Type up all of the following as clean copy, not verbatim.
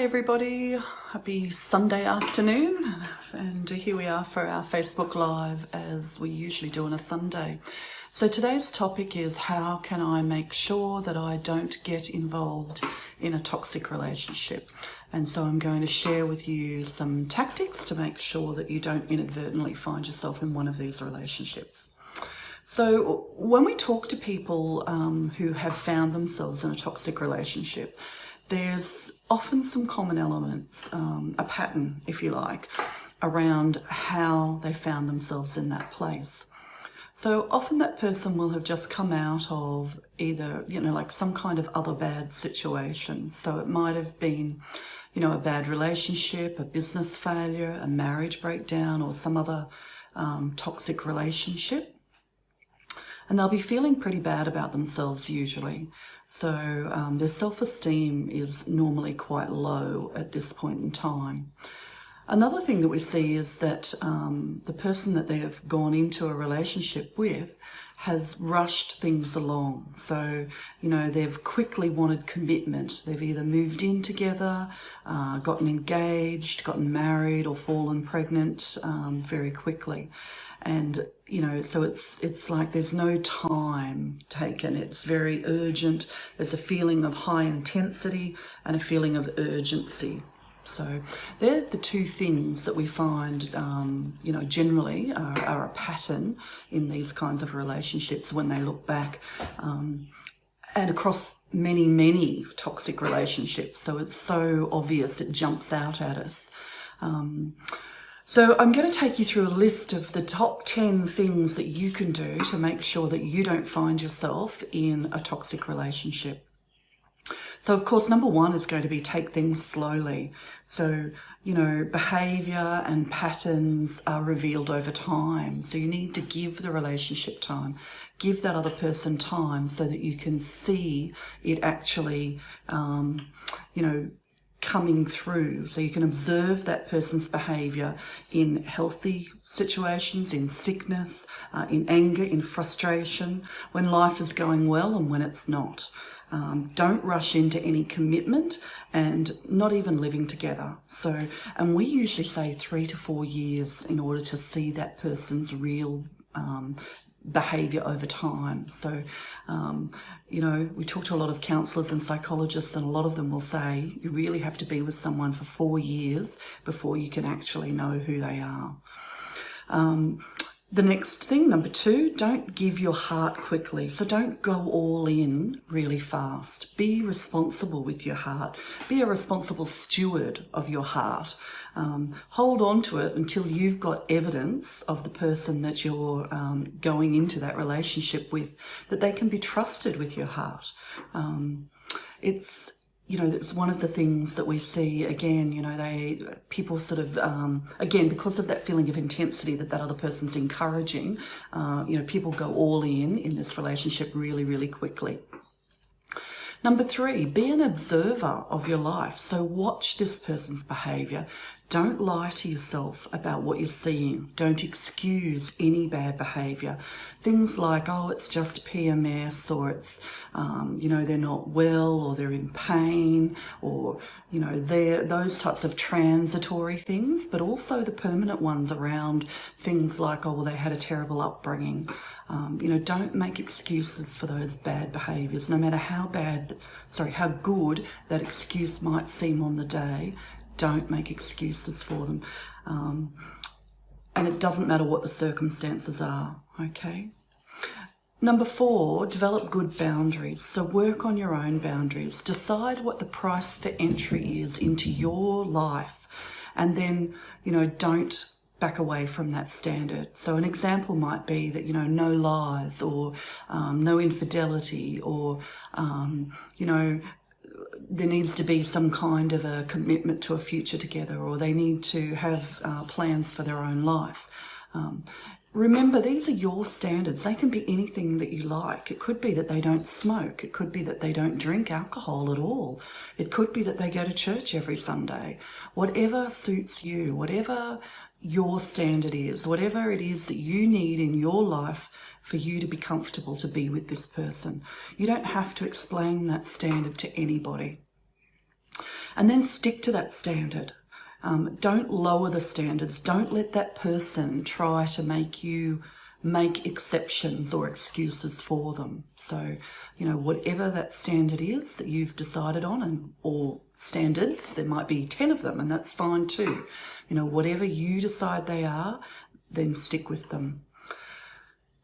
Hi everybody, happy Sunday afternoon, and here we are for our Facebook Live as we usually do on a Sunday. So today's topic is how can I make sure that I don't get involved in a toxic relationship. And so I'm going to share with you some tactics to make sure that you don't inadvertently find yourself in one of these relationships. So when we talk to people who have found themselves in a toxic relationship, there's often some common elements, a pattern, if you like, around how they found themselves in that place. So often that person will have just come out of either, like some kind of other bad situation. So it might have been, a bad relationship, a business failure, a marriage breakdown, or some other toxic relationship. And they'll be feeling pretty bad about themselves usually. So their self-esteem is normally quite low at this point in time. Another thing that we see is that the person that they have gone into a relationship with has rushed things along. So, they've quickly wanted commitment. They've either moved in together, gotten engaged, gotten married, or fallen pregnant very quickly. And, so it's like there's no time taken. It's very urgent. There's a feeling of high intensity and a feeling of urgency. So they're the two things that we find, generally are a pattern in these kinds of relationships when they look back, and across many, many toxic relationships. So it's so obvious, it jumps out at us. So I'm going to take you through a list of the top 10 things that you can do to make sure that you don't find yourself in a toxic relationship. So, of course, number one is going to be take things slowly. So, behavior and patterns are revealed over time. So you need to give the relationship time, give that other person time so that you can see it actually, coming through. So you can observe that person's behavior in healthy situations, in sickness, in anger, in frustration, when life is going well and when it's not. Don't rush into any commitment and not even living together. So, and we usually say 3 to 4 years in order to see that person's real behavior over time. So, we talk to a lot of counsellors and psychologists, and a lot of them will say you really have to be with someone for 4 years before you can actually know who they are. The next thing, number 2, don't give your heart quickly. So don't go all in really fast. Be responsible with your heart. Be a responsible steward of your heart. Hold on to it until you've got evidence of the person that you're going into that relationship with, that they can be trusted with your heart. It's one of the things that we see again, people sort of, again, because of that feeling of intensity that other person's encouraging, people go all in this relationship really, really quickly. Number 3, be an observer of your life. So watch this person's behavior. Don't lie to yourself about what you're seeing. Don't excuse any bad behavior. Things like, it's just PMS, or it's, they're not well, or they're in pain, or, they're those types of transitory things, but also the permanent ones around things like, they had a terrible upbringing. Don't make excuses for those bad behaviors, no matter how good that excuse might seem on the day. Don't make excuses for them. And it doesn't matter what the circumstances are, okay? Number 4, develop good boundaries. So work on your own boundaries. Decide what the price for entry is into your life. And then, don't back away from that standard. So an example might be that, no lies, or no infidelity, or, there needs to be some kind of a commitment to a future together, or they need to have plans for their own life. Remember, these are your standards. They can be anything that you like. It could be that they don't smoke. It could be that they don't drink alcohol at all. It could be that they go to church every Sunday. Whatever suits you, whatever your standard is, whatever it is that you need in your life for you to be comfortable to be with this person. You don't have to explain that standard to anybody. And then stick to that standard. Don't lower the standards. Don't let that person try to make you make exceptions or excuses for them. So, whatever that standard is that you've decided on, or standards, there might be 10 of them, and that's fine too. Whatever you decide they are, then stick with them.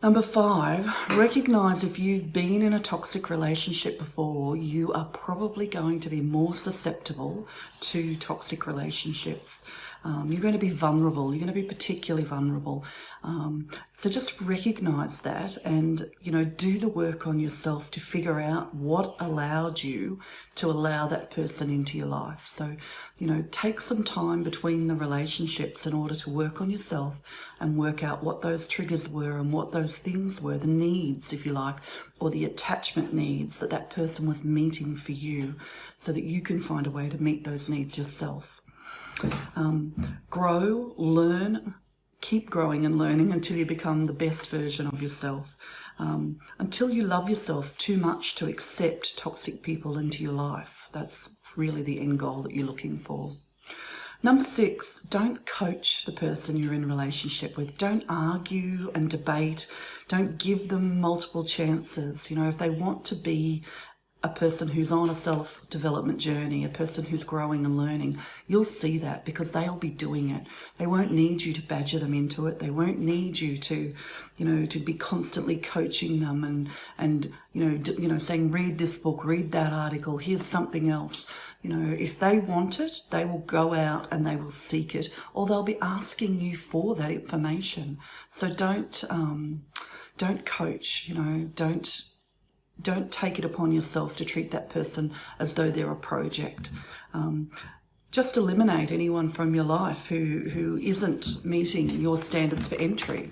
Number 5, recognize if you've been in a toxic relationship before, you are probably going to be more susceptible to toxic relationships. You're going to be vulnerable. You're going to be particularly vulnerable. So just recognize that and, do the work on yourself to figure out what allowed you to allow that person into your life. So, take some time between the relationships in order to work on yourself and work out what those triggers were and what those things were, the needs, if you like, or the attachment needs that that person was meeting for you, so that you can find a way to meet those needs yourself. Grow, learn, keep growing and learning until you become the best version of yourself. Until you love yourself too much to accept toxic people into your life. That's really the end goal that you're looking for. Number 6, don't coach the person you're in a relationship with. Don't argue and debate. Don't give them multiple chances. If they want to be a person who's on a self-development journey, a person who's growing and learning, you'll see that because they'll be doing it. They won't need you to badger them into it. They won't need you to, to be constantly coaching them and saying, read this book, read that article, here's something else. If they want it, they will go out and they will seek it, or they'll be asking you for that information. So don't coach, don't take it upon yourself to treat that person as though they're a project. Just eliminate anyone from your life who isn't meeting your standards for entry.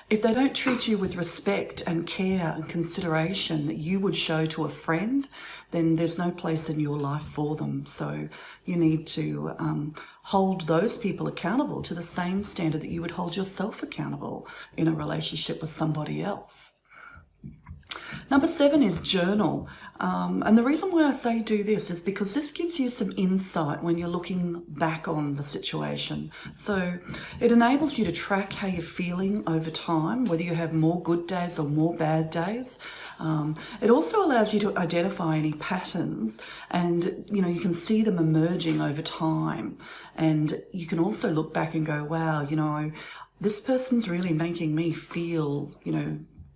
If they don't treat you with respect and care and consideration that you would show to a friend, then there's no place in your life for them. So you need to hold those people accountable to the same standard that you would hold yourself accountable in a relationship with somebody else. Number 7 is journal. And the reason why I say do this is because this gives you some insight when you're looking back on the situation. So it enables you to track how you're feeling over time, whether you have more good days or more bad days. It also allows you to identify any patterns, and you can see them emerging over time. And you can also look back and go, wow, this person's really making me feel,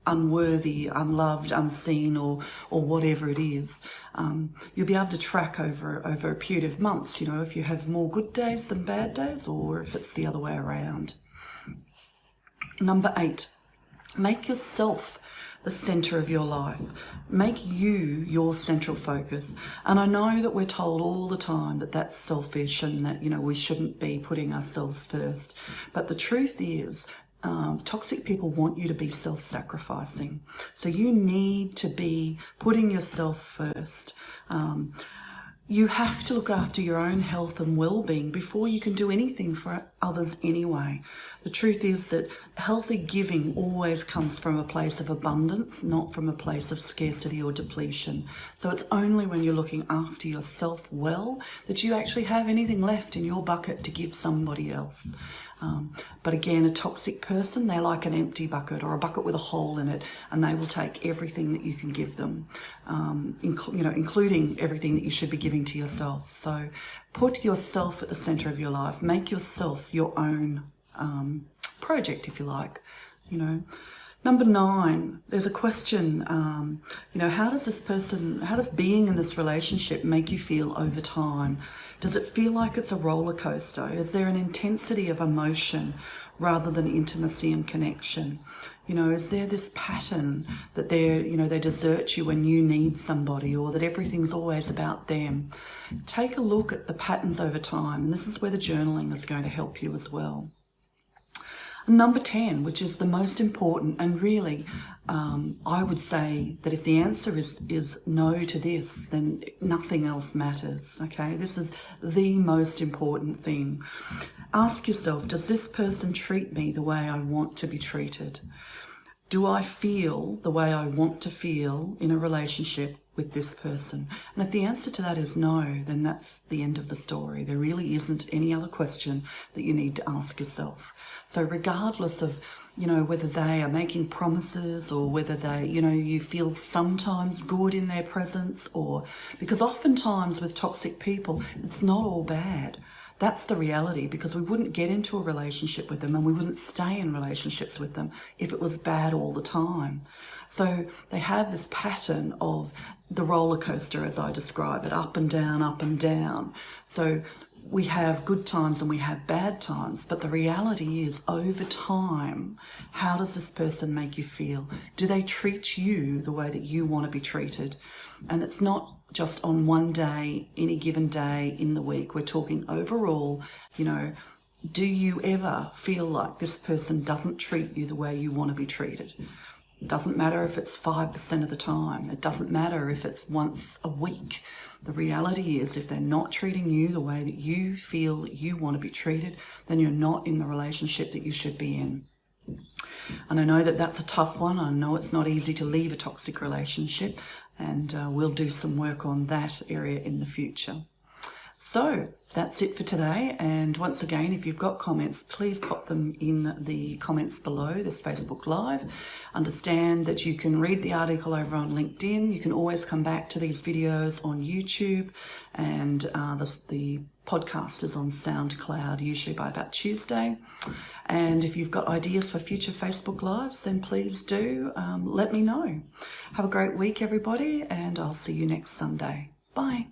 unworthy, unloved, unseen, or whatever it is. You'll be able to track over a period of months, if you have more good days than bad days, or if it's the other way around. Number 8, make yourself the center of your life. Make you your central focus. And I know that we're told all the time that that's selfish and that, we shouldn't be putting ourselves first. But the truth is, toxic people want you to be self-sacrificing. So you need to be putting yourself first. You have to look after your own health and well-being before you can do anything for others anyway. The truth is that healthy giving always comes from a place of abundance, not from a place of scarcity or depletion. So it's only when you're looking after yourself well that you actually have anything left in your bucket to give somebody else. But again, a toxic person, they're like an empty bucket or a bucket with a hole in it, and they will take everything that you can give them, including everything that you should be giving to yourself. So put yourself at the center of your life. Make yourself your own project, if you like. Number 9, there's a question, how does being in this relationship make you feel over time? Does it feel like it's a roller coaster? Is there an intensity of emotion rather than intimacy and connection? Is there this pattern that they desert you when you need somebody, or that everything's always about them? Take a look at the patterns over time, and this is where the journaling is going to help you as well. Number 10, which is the most important, and really I would say that if the answer is no to this, then nothing else matters, okay? This is the most important thing. Ask yourself, does this person treat me the way I want to be treated? Do I feel the way I want to feel in a relationship with this person? And if the answer to that is no, then that's the end of the story. There really isn't any other question that you need to ask yourself. So regardless of, whether they are making promises or whether they, you feel sometimes good in their presence, or because oftentimes with toxic people, it's not all bad. That's the reality, because we wouldn't get into a relationship with them and we wouldn't stay in relationships with them if it was bad all the time. So they have this pattern of the roller coaster, as I describe it, up and down, up and down. So we have good times and we have bad times, but the reality is over time, how does this person make you feel? Do they treat you the way that you want to be treated? And it's not just on one day, any given day in the week. We're talking overall, do you ever feel like this person doesn't treat you the way you want to be treated? It doesn't matter if it's 5% of the time. It doesn't matter if it's once a week. The reality is, if they're not treating you the way that you feel you want to be treated, then you're not in the relationship that you should be in. And I know that that's a tough one. I know it's not easy to leave a toxic relationship, and we'll do some work on that area in the future. So that's it for today. And once again, if you've got comments, please pop them in the comments below this Facebook Live. Understand that you can read the article over on LinkedIn. You can always come back to these videos on YouTube, and the podcast is on SoundCloud, usually by about Tuesday. And if you've got ideas for future Facebook Lives, then please do let me know. Have a great week, everybody, and I'll see you next Sunday. Bye.